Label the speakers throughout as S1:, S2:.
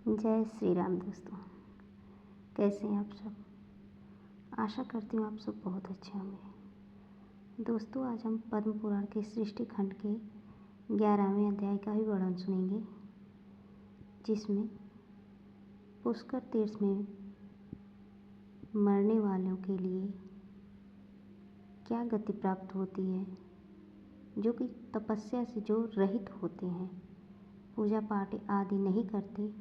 S1: जय श्री राम दोस्तों। कैसे हैं आप सब? आशा करती हूँ आप सब बहुत अच्छे होंगे। दोस्तों, आज हम पद्म पुराण के सृष्टि खंड के 11वें अध्याय का ही वर्णन सुनेंगे, जिसमें पुष्कर तीर्थ में मरने वालों के लिए क्या गति प्राप्त होती है, जो कि तपस्या से जो रहित होते हैं, पूजा पाठ आदि नहीं करते,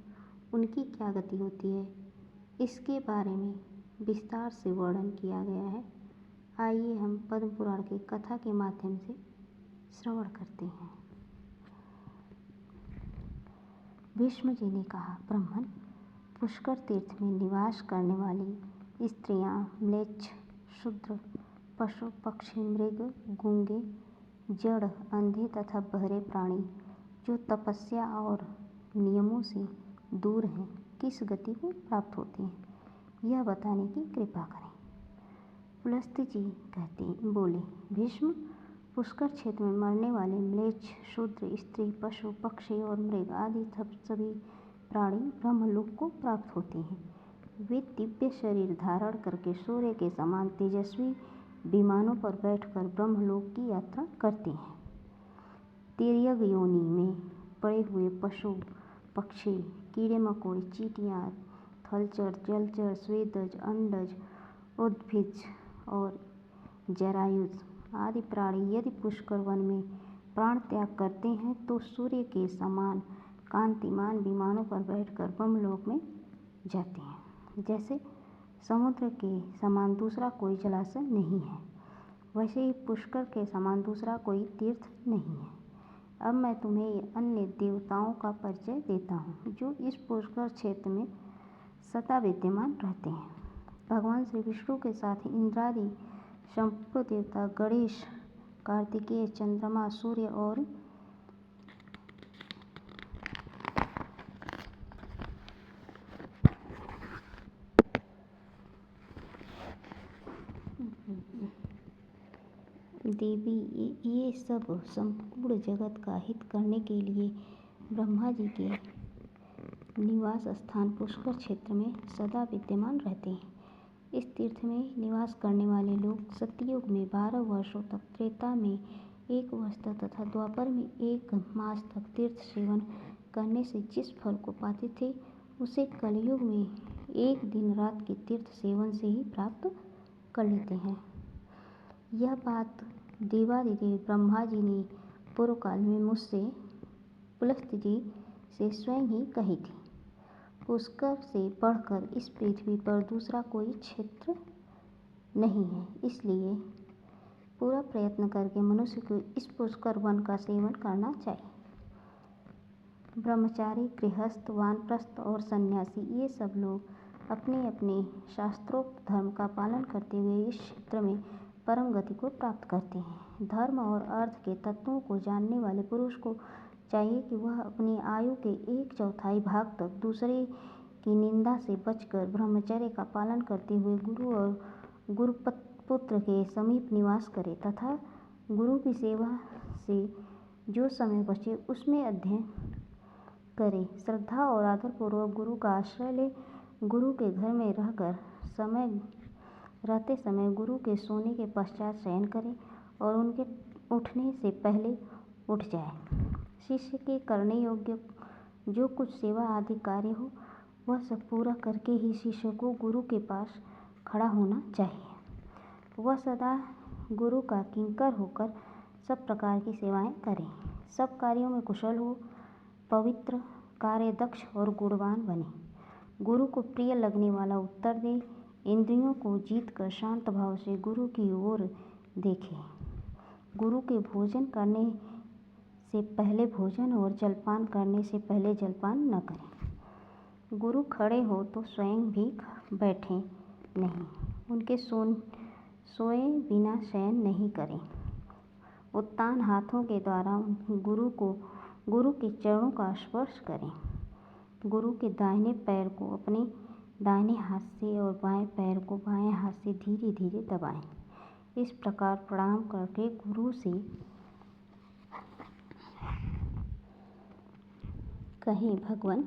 S1: उनकी क्या गति होती है, इसके बारे में विस्तार से वर्णन किया गया है। आइए हम पद्म पुराण की कथा के माध्यम से श्रवण करते हैं। भीष्म जी ने कहा, ब्राह्मण, पुष्कर तीर्थ में निवास करने वाली स्त्रियां, म्लेच्छ, शूद्र, पशु पक्षी, मृग, गूंगे, जड़, अंधे तथा बहरे प्राणी जो तपस्या और नियमों से दूर हैं, किस गति को प्राप्त होते हैं, यह बताने की कृपा करें। पुलस्त्य जी बोले, भीष्म, पुष्कर क्षेत्र में मरने वाले म्लेच्छ, शूद्र, स्त्री, पशु पक्षी और मृग आदि सभी प्राणी ब्रह्मलोक को प्राप्त होते हैं। वे दिव्य शरीर धारण करके सूर्य के समान तेजस्वी विमानों पर बैठकर ब्रह्मलोक की यात्रा करते हैं। तिर्यक योनि में पड़े हुए पशु पक्षी, कीड़े मकोड़े, चींटियाँ, थलचर, जलचर, स्वेदज, अंडज, उद्भिज और जरायुज आदि प्राणी यदि पुष्कर वन में प्राण त्याग करते हैं तो सूर्य के समान कांतिमान विमानों पर बैठकर ब्रह्मलोक में जाते हैं। जैसे समुद्र के समान दूसरा कोई जलाशय नहीं है, वैसे ही पुष्कर के समान दूसरा कोई तीर्थ नहीं है। अब मैं तुम्हें अन्य देवताओं का परिचय देता हूँ, जो इस पुष्कर क्षेत्र में सदा विद्यमान रहते हैं। भगवान श्री विष्णु के साथ इंद्रादि संपूर्ण देवता, गणेश, कार्तिकेय, चंद्रमा, सूर्य और देवी, ये सब संपूर्ण जगत का हित करने के लिए ब्रह्मा जी के निवास स्थान पुष्कर क्षेत्र में सदा विद्यमान रहते हैं। इस तीर्थ में निवास करने वाले लोग सतयुग में 12 वर्षों तक, त्रेता में 1 वर्ष तक तथा द्वापर में 1 मास तक तीर्थ सेवन करने से जिस फल को पाते थे, उसे कलयुग में 1 दिन रात के तीर्थ सेवन से ही प्राप्त कर लेते हैं। यह बात देवादिदेव ब्रह्मा जी ने पूर्व काल में मुझसे पुलस्त्य जी से स्वयं ही कही थी। पुष्कर से बढ़कर इस पृथ्वी पर दूसरा कोई क्षेत्र नहीं है, इसलिए पूरा प्रयत्न करके मनुष्य को इस पुष्कर वन का सेवन करना चाहिए। ब्रह्मचारी, गृहस्थ, वानप्रस्थ और सन्यासी, ये सब लोग अपने अपने शास्त्रोक्त धर्म का पालन करते हुए इस क्षेत्र में परम गति को प्राप्त करते हैं। धर्म और अर्थ के तत्वों को जानने वाले पुरुष को चाहिए कि वह अपनी आयु के 1/4 भाग तक दूसरे की निंदा से बचकर ब्रह्मचर्य का पालन करते हुए गुरु और गुरुपुत्र के समीप निवास करे तथा गुरु की सेवा से जो समय बचे उसमें अध्ययन करे। श्रद्धा और आदरपूर्वक गुरु का आश्रय ले। गुरु के घर में रहते समय गुरु के सोने के पश्चात शयन करे और उनके उठने से पहले उठ जाए। शिष्य के करने योग्य जो कुछ सेवा आदि कार्य हो, वह सब पूरा करके ही शिष्य को गुरु के पास खड़ा होना चाहिए। वह सदा गुरु का किंकर होकर सब प्रकार की सेवाएं करे, सब कार्यों में कुशल हो, पवित्र, कार्यदक्ष और गुणवान बने, गुरु को प्रिय लगने वाला उत्तर दे, इंद्रियों को जीतकर शांत भाव से गुरु की ओर देखे, गुरु के भोजन करने से पहले भोजन और जलपान करने से पहले जलपान न करें। गुरु खड़े हो तो स्वयं भी बैठें नहीं, उनके सोए बिना शयन नहीं करें। उत्तान हाथों के द्वारा गुरु के चरणों का स्पर्श करें। गुरु के दाहिने पैर को अपने दाहिने हाथ से और बाएं पैर को बाएं हाथ से धीरे धीरे दबाएं। इस प्रकार प्रणाम करके गुरु से कहें, भगवान,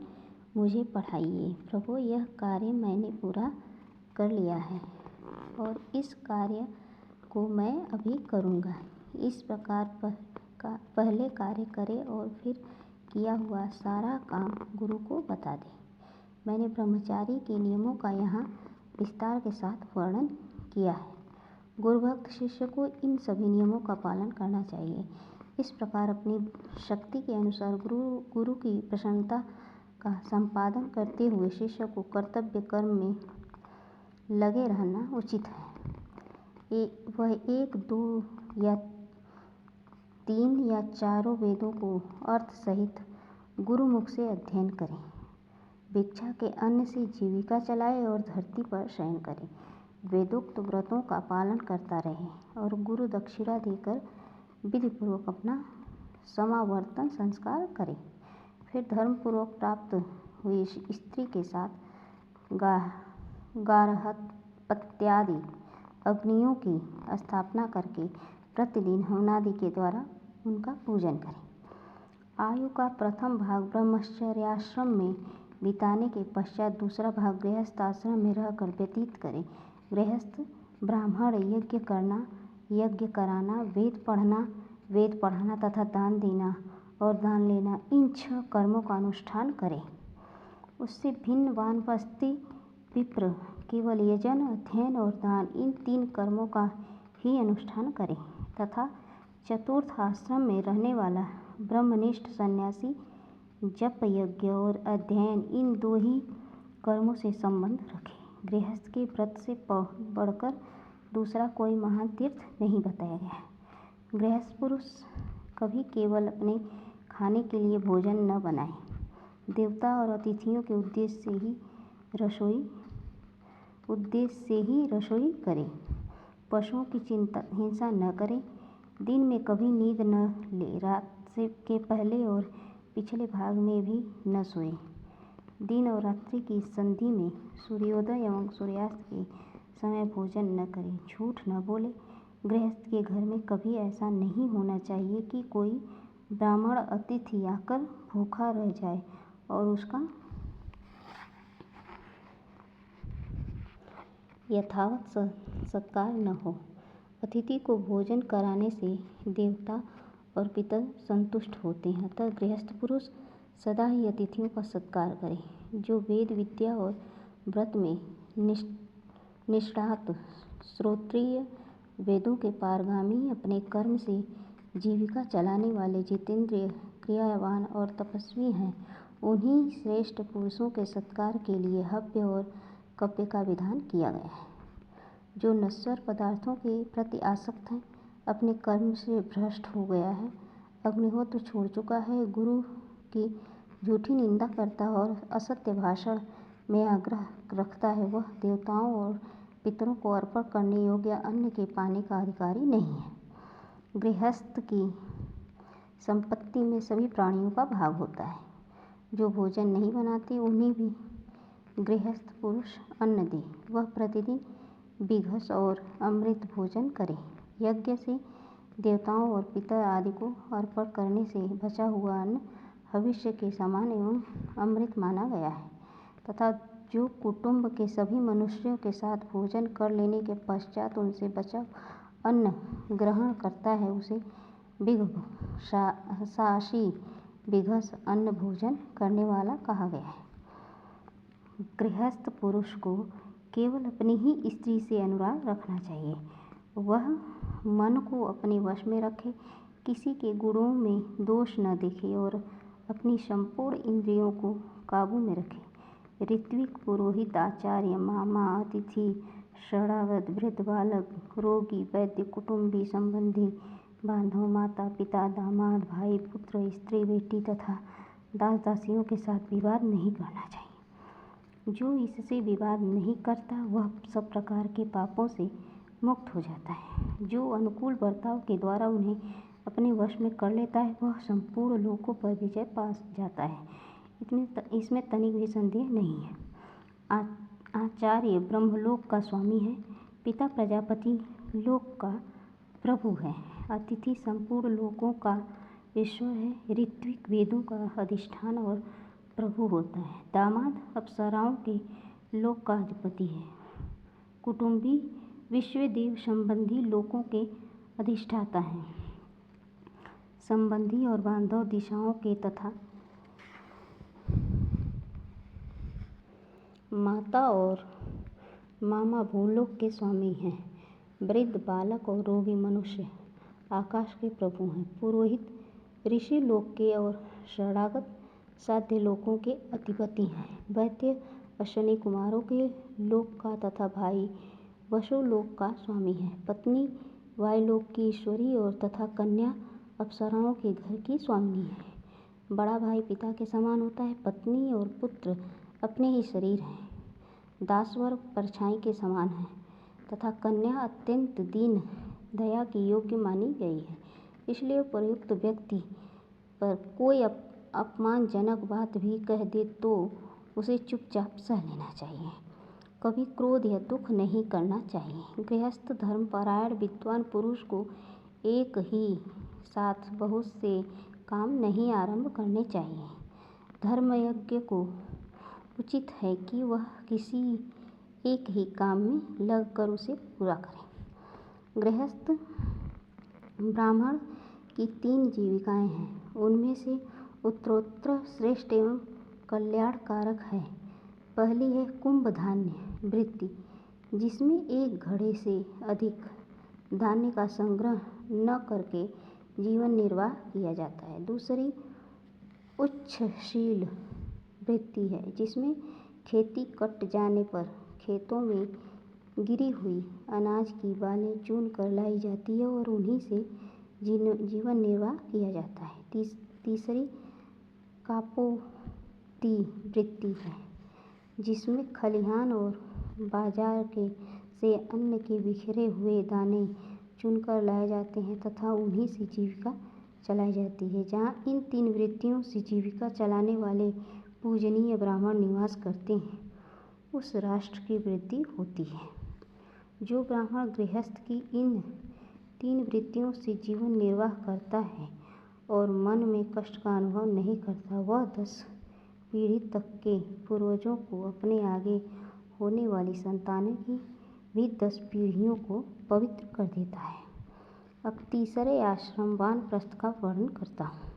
S1: मुझे पढ़ाइए। प्रभु, यह कार्य मैंने पूरा कर लिया है और इस कार्य को मैं अभी करूँगा। इस प्रकार पहले कार्य करे और फिर किया हुआ सारा काम गुरु को बता दे। मैंने ब्रह्मचारी के नियमों का यहाँ विस्तार के साथ वर्णन किया है। गुरुभक्त शिष्य को इन सभी नियमों का पालन करना चाहिए। इस प्रकार अपनी शक्ति के अनुसार गुरु की प्रसन्नता का संपादन करते हुए शिष्य को कर्तव्य कर्म में लगे रहना उचित है। वह 1, 2 या 3 या चारों वेदों को अर्थ सहित गुरुमुख से अध्ययन करे, भिक्षा के अन्न से जीविका चलाए और धरती पर शयन करे, वेदोक्त व्रतों का पालन करता रहे और गुरु दक्षिणा देकर विधिपूर्वक अपना समावर्तन संस्कार करे। फिर धर्मपूर्वक प्राप्त हुई स्त्री के साथ गार्हपत्यादि अग्नियों की स्थापना करके प्रतिदिन हवनादि के द्वारा उनका पूजन करें। आयु का प्रथम भाग ब्रह्मचर्याश्रम में बिताने के पश्चात दूसरा भाग गृहस्थ आश्रम में रहकर व्यतीत करें। गृहस्थ ब्राह्मण यज्ञ करना, यज्ञ कराना, वेद पढ़ाना तथा दान देना और दान लेना, इन 6 कर्मों का अनुष्ठान करें। उससे भिन्न वानप्रस्थी विप्र केवल यजन, अध्ययन और दान, इन 3 कर्मों का ही अनुष्ठान करें तथा चतुर्थ आश्रम में रहने वाला ब्रह्मनिष्ठ सन्यासी जप, यज्ञ और अध्ययन, इन 2 ही कर्मों से संबंध रखे। गृहस्थ के व्रत से बढ़कर दूसरा कोई महान तीर्थ नहीं बताया गया है। गृहस्थ पुरुष कभी केवल अपने खाने के लिए भोजन न बनाए, देवता और अतिथियों के उद्देश्य से ही रसोई करे, पशुओं की हिंसा न करे, दिन में कभी नींद न ले, रात के पहले और पिछले भाग में भी न सोए, दिन और रात्रि की संधि में सूर्योदय एवं सूर्यास्त के समय भोजन न करे, झूठ न बोले। गृहस्थ के घर में कभी ऐसा नहीं होना चाहिए कि कोई ब्राह्मण अतिथि आकर भूखा रह जाए और उसका यथावत सत्कार न हो। अतिथि को भोजन कराने से देवता और पितर संतुष्ट होते हैं। अतः गृहस्थ पुरुष सदा ही अतिथियों का सत्कार करे। जो वेद विद्या और व्रत में निष्णात, श्रोत्रिय, वेदों के पारगामी, अपने कर्म से जीविका चलाने वाले, जितेंद्रिय, क्रियावान और तपस्वी हैं, उन्हीं श्रेष्ठ पुरुषों के सत्कार के लिए हव्य और कव्य का विधान किया गया है। जो नश्वर पदार्थों के प्रति आसक्त है, अपने कर्म से भ्रष्ट हो गया है, अग्निहोत्र छोड़ चुका है, गुरु की झूठी निंदा करता और असत्य भाषण में आग्रह रखता है, वह देवताओं और पितरों को अर्पण करने योग्य अन्न के पाने का अधिकारी नहीं है। गृहस्थ की संपत्ति में सभी प्राणियों का भाग होता है। जो भोजन नहीं बनाते उन्हें भी गृहस्थ पुरुष अन्न दे। वह प्रतिदिन बिघस और अमृत भोजन करे। यज्ञ से देवताओं और पितर आदि को अर्पण करने से बचा हुआ अन्न भविष्य के समान एवं अमृत माना गया है तथा जो कुटुंब के सभी मनुष्यों के साथ भोजन कर लेने के पश्चात उनसे बचा अन्न ग्रहण करता है, उसे बिघसाशी, बिघस अन्न भोजन करने वाला कहा गया है। गृहस्थ पुरुष को केवल अपनी ही स्त्री से अनुराग रखना चाहिए। वह मन को अपने वश में रखे, किसी के गुणों में दोष न देखे और अपनी संपूर्ण इंद्रियों को काबू में रखे। ऋत्विक, पुरोहित, आचार्य, मामा, अतिथि, शरणागत, वृद्ध, बालक, रोगी, वैद्य, कुटुंबी, संबंधी, बांधव, माता पिता, दामाद, भाई, पुत्र, स्त्री, बेटी तथा दास दासियों के साथ विवाद नहीं करना चाहिए। जो इससे विवाद नहीं करता वह सब प्रकार के पापों से मुक्त हो जाता है। जो अनुकूल बर्ताव के द्वारा उन्हें अपने वश में कर लेता है वह संपूर्ण लोकों पर विजय पा जाता है। इसमें तनिक भी संदेह नहीं है। आचार्य ब्रह्मलोक का स्वामी है, पिता प्रजापति लोक का प्रभु है, अतिथि संपूर्ण लोकों का ईश्वर है, ऋत्विक वेदों का अधिष्ठान और प्रभु होता है। दामाद अप्सराओं के लोक का अधिपति है। कुटुंबी विश्वदेव संबंधी लोकों के अधिष्ठाता हैं। संबंधी और बांधव दिशाओं के तथा माता और मामा भूलोक के स्वामी हैं। वृद्ध बालक और रोगी मनुष्य आकाश के प्रभु हैं। पुरोहित ऋषि लोक के और शरणागत साध्य लोकों के अधिपति हैं। वैद्य अश्विनी कुमारों के लोक का तथा भाई वसु लोक का स्वामी है। पत्नी वायुलोक की ईश्वरी और तथा कन्या अप्सराओं के घर की स्वामिनी है। बड़ा भाई पिता के समान होता है। पत्नी और पुत्र अपने ही शरीर हैं। दासवर परछाई के समान है तथा कन्या अत्यंत दीन दया की योग्य मानी गई है। इसलिए प्रयुक्त व्यक्ति पर कोई अपमानजनक बात भी कह दे तो उसे चुपचाप सह लेना चाहिए। कभी क्रोध या दुख नहीं करना चाहिए। गृहस्थ धर्मपरायण विद्वान पुरुष को एक ही साथ बहुत से काम नहीं आरंभ करने चाहिए। धर्मयज्ञ को उचित है कि वह किसी एक ही काम में लगकर उसे पूरा करे। गृहस्थ ब्राह्मण की 3 जीविकाएं हैं। उनमें से उत्तरोत्तर श्रेष्ठ एवं कल्याणकारक है। पहली है कुंभ धान्य वृत्ति, जिसमें एक घड़े से अधिक धान्य का संग्रह न करके जीवन निर्वाह किया जाता है। दूसरी उच्छशील वृत्ति है, जिसमें खेती कट जाने पर खेतों में गिरी हुई अनाज की बालें चुन कर लाई जाती है और उन्हीं से जीवन निर्वाह किया जाता है। तीसरी कापोती वृत्ति है, जिसमें खलिहान और बाजार से अन्न के बिखरे हुए दाने चुनकर लाए जाते हैं तथा उन्हीं से जीविका चलाई जाती है। जहाँ इन 3 वृत्तियों से जीविका चलाने वाले पूजनीय ब्राह्मण निवास करते हैं, उस राष्ट्र की वृद्धि होती है। जो ब्राह्मण गृहस्थ की इन 3 वृत्तियों से जीवन निर्वाह करता है और मन में कष्ट का अनुभव नहीं करता, वह 10 पीढ़ी तक के पूर्वजों को, अपने आगे होने वाली संतानों की भी 10 पीढ़ियों को पवित्र कर देता है। अब तीसरे आश्रम वानप्रस्थ का वर्णन करता हूँ।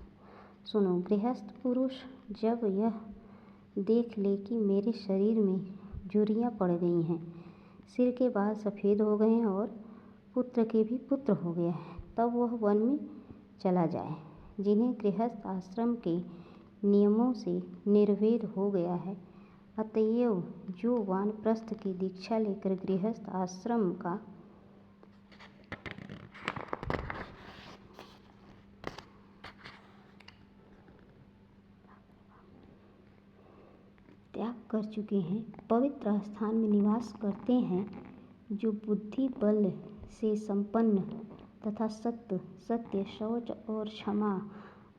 S1: सुनो, गृहस्थ पुरुष जब यह देख ले कि मेरे शरीर में झुर्रियाँ पड़ गई हैं, सिर के बाल सफ़ेद हो गए हैं और पुत्र के भी पुत्र हो गया है, तब वह वन में चला जाए। जिन्हें गृहस्थ आश्रम के नियमों से निर्वेद हो गया है, अतएव जो वानप्रस्थ की दीक्षा लेकर गृहस्थ आश्रम का त्याग कर चुके हैं, पवित्र स्थान में निवास करते हैं, जो बुद्धि बल से संपन्न तथा सत्य, शौच और क्षमा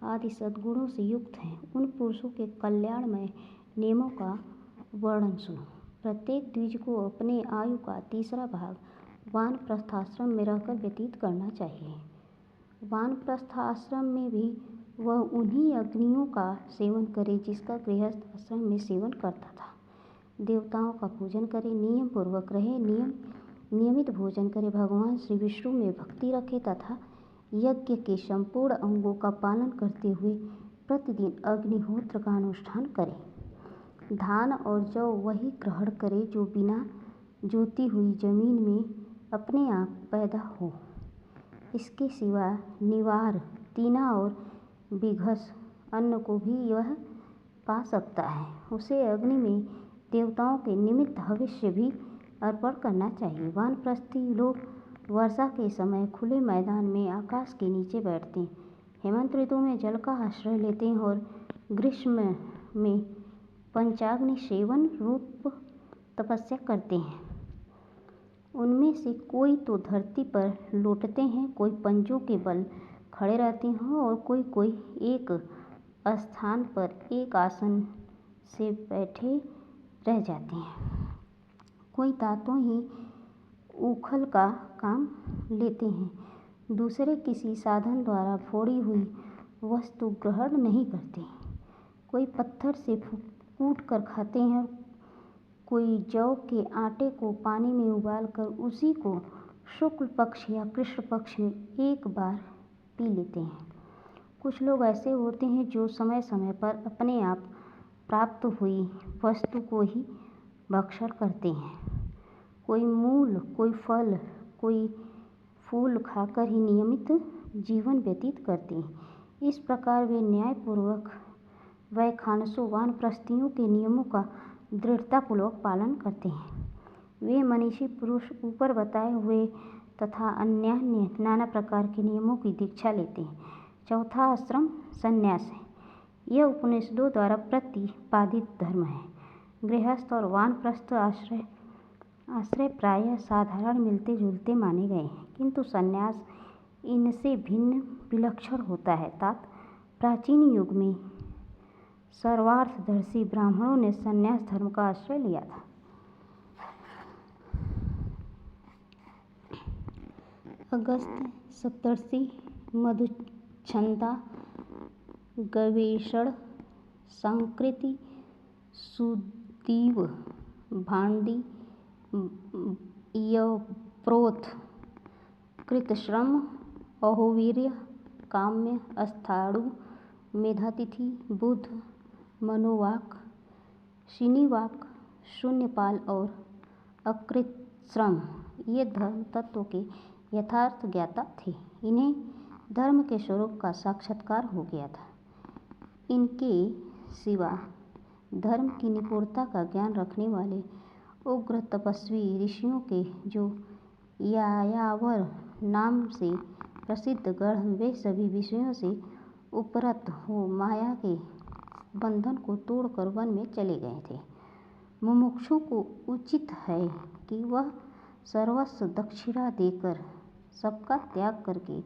S1: आदि सद्गुणों से युक्त हैं, उन पुरुषों के कल्याणमय नियमों का वर्णन सुनो। प्रत्येक द्विज को अपने आयु का तीसरा भाग वानप्रस्थ आश्रम में रहकर व्यतीत करना चाहिए। वानप्रस्थ आश्रम में भी वह उन्हीं अग्नियों का सेवन करे जिसका गृहस्थ आश्रम में सेवन करता था। देवताओं का पूजन करे, नियम पूर्वक रहे, नियमित भोजन करे, भगवान श्री विष्णु में भक्ति रखे तथा यज्ञ के संपूर्ण अंगों का पालन करते हुए प्रतिदिन अग्निहोत्र का अनुष्ठान करे। धान और जौ वही ग्रहण करे जो बिना जोती हुई जमीन में अपने आप पैदा हो। इसके सिवा निवार, तीना और बिघस अन्न को भी यह पा सकता है। उसे अग्नि में देवताओं के निमित्त हविष्य भी अर्पण करना चाहिए। वानप्रस्थी लोग वर्षा के समय खुले मैदान में आकाश के नीचे बैठते हैं, हेमंत ऋतु में जल का आश्रय लेते हैं और ग्रीष्म में पंचाग्नि सेवन रूप तपस्या करते हैं। उनमें से कोई तो धरती पर लौटते हैं, कोई पंजों के बल खड़े रहते हैं और कोई एक स्थान पर एक आसन से बैठे रह जाते हैं। कोई दांतों ही उखल का काम लेते हैं, दूसरे किसी साधन द्वारा फोड़ी हुई वस्तु ग्रहण नहीं करते। कोई पत्थर से कूट कर खाते हैं, कोई जौ के आटे को पानी में उबालकर उसी को शुक्ल पक्ष या कृष्ण पक्ष में एक बार पी लेते हैं। कुछ लोग ऐसे होते हैं जो समय समय पर अपने आप प्राप्त हुई वस्तु को ही भक्षण करते हैं। कोई मूल, कोई फल, कोई फूल खाकर ही नियमित जीवन व्यतीत करते हैं। इस प्रकार वे न्यायपूर्वक वैखानसों वानप्रस्थियों के नियमों का दृढ़तापूर्वक पालन करते हैं। वे मनीषी पुरुष ऊपर बताए हुए तथा अन्यान्य नाना प्रकार के नियमों की दीक्षा लेते हैं। चौथा आश्रम संन्यास है। यह उपनिषदों द्वारा प्रतिपादित धर्म है। गृहस्थ और वानप्रस्थ आश्रय प्रायः साधारण मिलते जुलते माने गए हैं, किंतु संन्यास इनसे भिन्न विलक्षण होता है। प्राचीन युग में सर्वार्थदर्शी ब्राह्मणों ने संन्यास धर्म का आश्रय लिया था। अगस्त्य सप्तर्षि, मधुच्छंदा, गवेषण, संकृति, सुदीव, भांडी, यप्रोथ, कृतश्रम, अहोवीर्य, काम्य, अस्थाणु, मेधातिथि, बुध, मनोवाक, शिनीवाक, शून्यपाल और अकृतश्रम ये धर्म तत्वों के यथार्थ ज्ञाता थे। इन्हें धर्म के स्वरूप का साक्षात्कार हो गया था। इनके सिवा धर्म की निपुणता का ज्ञान रखने वाले उग्र तपस्वी ऋषियों के जो यायावर नाम से प्रसिद्ध गण, वे सभी विषयों से उपरत हो माया के बंधन को तोड़कर वन में चले गए थे। मुमुक्षु को उचित है कि वह सर्वस्व दक्षिणा देकर सबका त्याग करके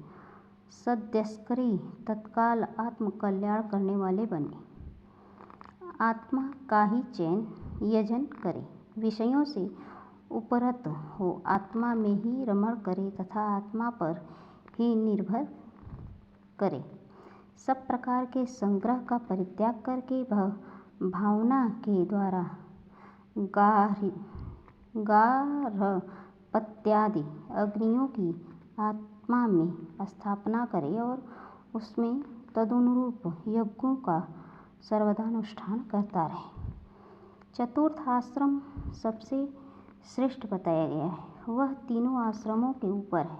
S1: सद्यस्करी तत्काल आत्मकल्याण करने वाले बने। आत्मा का ही चयन यजन करे, विषयों से उपरत हो आत्मा में ही रमण करे तथा आत्मा पर ही निर्भर करे। सब प्रकार के संग्रह का परित्याग करके भावना के द्वारा गार्हपत्यादि अग्नियों की आत्मा में स्थापना करे और उसमें तदनुरूप यज्ञों का सर्वदा अनुष्ठान करता रहे। चतुर्थ आश्रम सबसे श्रेष्ठ बताया गया है। वह तीनों आश्रमों के ऊपर है।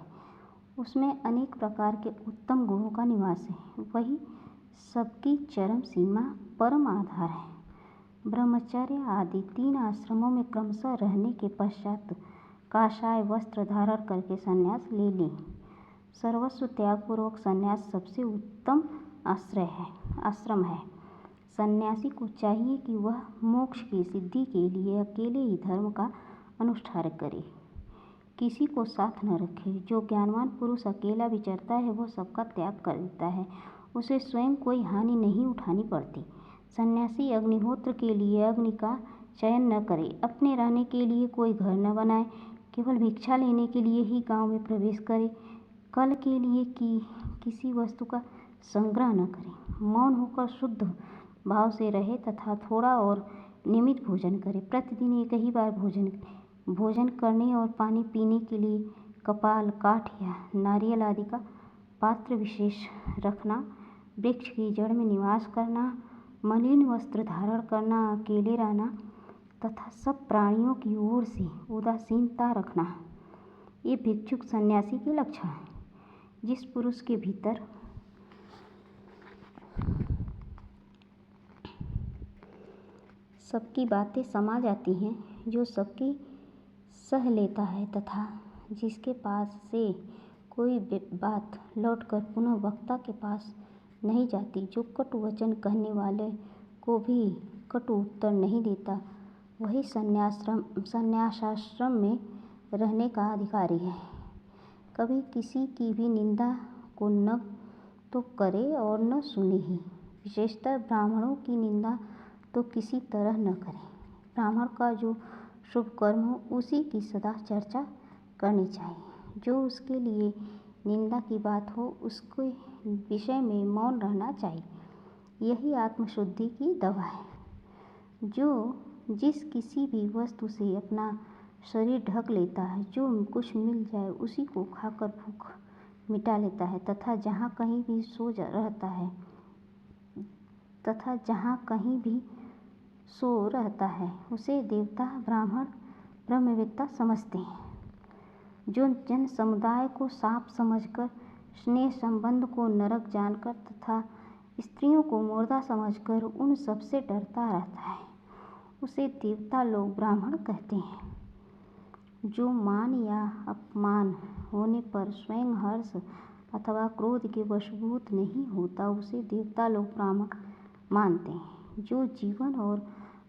S1: उसमें अनेक प्रकार के उत्तम गुणों का निवास है। वही सबकी चरम सीमा परम आधार है। ब्रह्मचर्य आदि 3 आश्रमों में क्रमशः रहने के पश्चात काषाय वस्त्र धारण करके संन्यास ले लें। सर्वस्व त्यागपूर्वक संन्यास सबसे उत्तम आश्रम है। सन्यासी को चाहिए कि वह मोक्ष की सिद्धि के लिए अकेले ही धर्म का अनुष्ठान करे, किसी को साथ न रखे। जो ज्ञानवान पुरुष अकेला विचरता है वह सबका त्याग कर देता है, उसे स्वयं कोई हानि नहीं उठानी पड़ती। सन्यासी अग्निहोत्र के लिए अग्नि का चयन न करे, अपने रहने के लिए कोई घर न बनाए, केवल भिक्षा लेने के लिए ही गांव में प्रवेश करे, कल के लिए किसी वस्तु का संग्रह न करे, मौन होकर शुद्ध भाव से रहे तथा थोड़ा और नियमित भोजन करे। प्रतिदिन एक ही बार भोजन करने और पानी पीने के लिए कपाल, काठ या नारियल आदि का पात्र विशेष रखना, वृक्ष की जड़ में निवास करना, मलिन वस्त्र धारण करना, अकेले रहना तथा सब प्राणियों की ओर से उदासीनता रखना, ये भिक्षुक सन्यासी के लक्षण हैं। जिस पुरुष के भीतर सबकी बातें समा जाती हैं, जो सबकी सह लेता है तथा जिसके पास से कोई बात लौटकर पुनः वक्ता के पास नहीं जाती, जो कटु वचन कहने वाले को भी कटु उत्तर नहीं देता, वही संन्यासाश्रम में रहने का अधिकारी है। कभी किसी की भी निंदा को न तो करे और न सुने ही। विशेषतः ब्राह्मणों की निंदा तो किसी तरह न करे। ब्राह्मण का जो शुभ कर्म हो उसी की सदा चर्चा करनी चाहिए। जो उसके लिए निंदा की बात हो उसके विषय में मौन रहना चाहिए। यही आत्मशुद्धि की दवा है। जिस किसी भी वस्तु से अपना शरीर ढक लेता है, जो कुछ मिल जाए उसी को खाकर भूख मिटा लेता है तथा जहाँ कहीं भी सो रहता है उसे देवता, ब्राह्मण, ब्रह्मवेत्ता समझते हैं। जो जन समुदाय को साफ समझकर, स्नेह संबंध को नरक जानकर तथा स्त्रियों को मुर्दा समझकर उन सबसे डरता रहता है, उसे देवता लोग ब्राह्मण कहते हैं। जो मान या अपमान होने पर स्वयं हर्ष अथवा क्रोध के वशभूत नहीं होता, उसे देवता लोग ब्राह्मण मानते हैं। जो जीवन और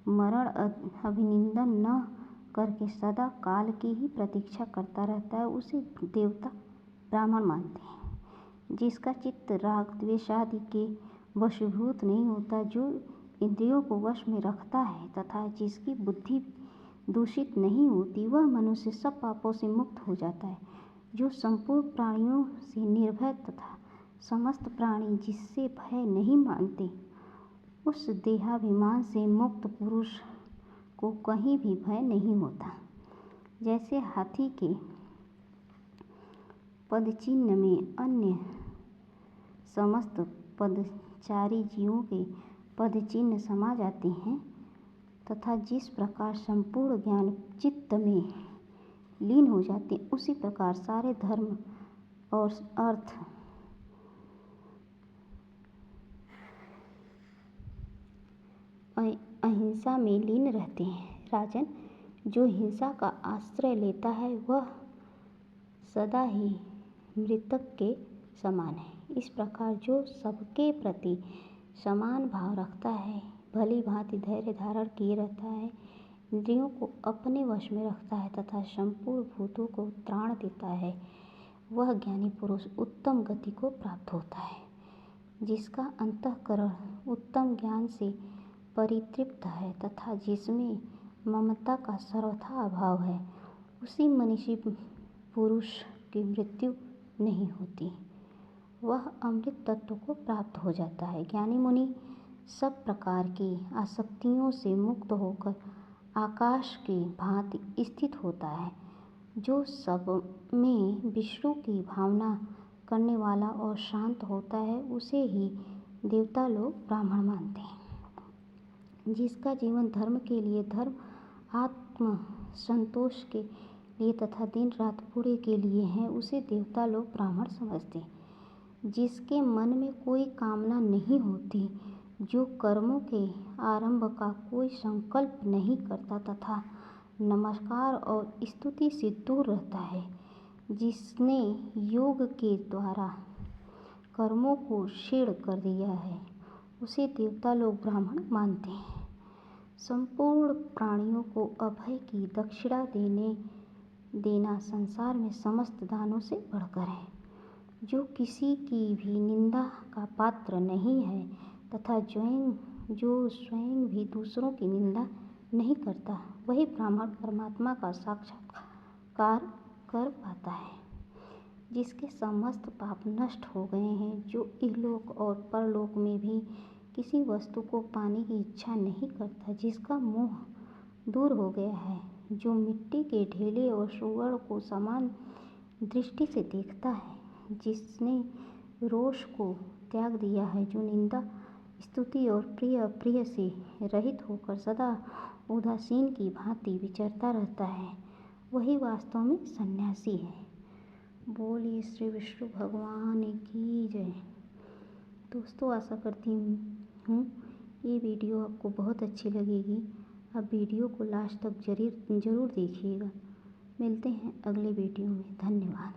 S1: मरण अभिनंदन न करके सदा काल की ही प्रतीक्षा करता रहता है, उसे देवता ब्राह्मण मानते हैं। जिसका चित्त राग द्वेष आदि के वशभूत नहीं होता, जो इंद्रियों को वश में रखता है तथा जिसकी बुद्धि दूषित नहीं होती, वह मनुष्य सब पापों से मुक्त हो जाता है। जो संपूर्ण प्राणियों से निर्भय तथा समस्त प्राणी जिससे भय नहीं मानते, उस देहाभिमान से मुक्त पुरुष को कहीं भी भय नहीं होता। जैसे हाथी के पदचिह्न में अन्य समस्त पदचारी जीवों के पदचिह्न समा जाते हैं तथा जिस प्रकार संपूर्ण ज्ञान चित्त में लीन हो जाते हैं, उसी प्रकार सारे धर्म और अर्थ अहिंसा में लीन रहते हैं। राजन, जो हिंसा का आश्रय लेता है वह सदा ही मृतक के समान है। इस प्रकार जो सबके प्रति समान भाव रखता है, भली भांति धैर्य धारण किए रहता है, इंद्रियों को अपने वश में रखता है तथा संपूर्ण भूतों को त्राण देता है, वह ज्ञानी पुरुष उत्तम गति को प्राप्त होता है। जिसका अंतःकरण उत्तम ज्ञान से परितृप्त है तथा जिसमें ममता का सर्वथा अभाव है, उसी मनीषी पुरुष की मृत्यु नहीं होती, वह अमृत तत्व को प्राप्त हो जाता है। ज्ञानी मुनि सब प्रकार की आसक्तियों से मुक्त होकर आकाश की भांति स्थित होता है। जो सब में विष्णु की भावना करने वाला और शांत होता है, उसे ही देवता लोग ब्राह्मण मानते हैं। जिसका जीवन धर्म के लिए, धर्म आत्म संतोष के लिए तथा दिन रात पूरे के लिए है, उसे देवता लोग ब्राह्मण समझते हैं। जिसके मन में कोई कामना नहीं होती, जो कर्मों के आरंभ का कोई संकल्प नहीं करता तथा नमस्कार और स्तुति से दूर रहता है, जिसने योग के द्वारा कर्मों को क्षीण कर दिया है, उसे देवता लोग ब्राह्मण मानते हैं। संपूर्ण प्राणियों को अभय की दक्षिणा देना संसार में समस्त दानों से बढ़कर है। जो किसी की भी निंदा का पात्र नहीं है तथा जो स्वयं भी दूसरों की निंदा नहीं करता, वही ब्राह्मण परमात्मा का साक्षात्कार कर पाता है। जिसके समस्त पाप नष्ट हो गए हैं, जो इहलोक और परलोक में भी किसी वस्तु को पाने की इच्छा नहीं करता, जिसका मोह दूर हो गया है, जो मिट्टी के ढेले और सुवर्ण को समान दृष्टि से देखता है, जिसने रोष को त्याग दिया है, जो निंदा स्तुति और प्रिय अप्रिय से रहित होकर सदा उदासीन की भांति विचरता रहता है, वही वास्तव में सन्यासी है। बोलिए श्री विष्णु भगवान की जय। दोस्तों, आशा करती हूँ ये वीडियो आपको बहुत अच्छी लगेगी। आप वीडियो को लास्ट तक ज़रूर देखिएगा। मिलते हैं अगले वीडियो में। धन्यवाद।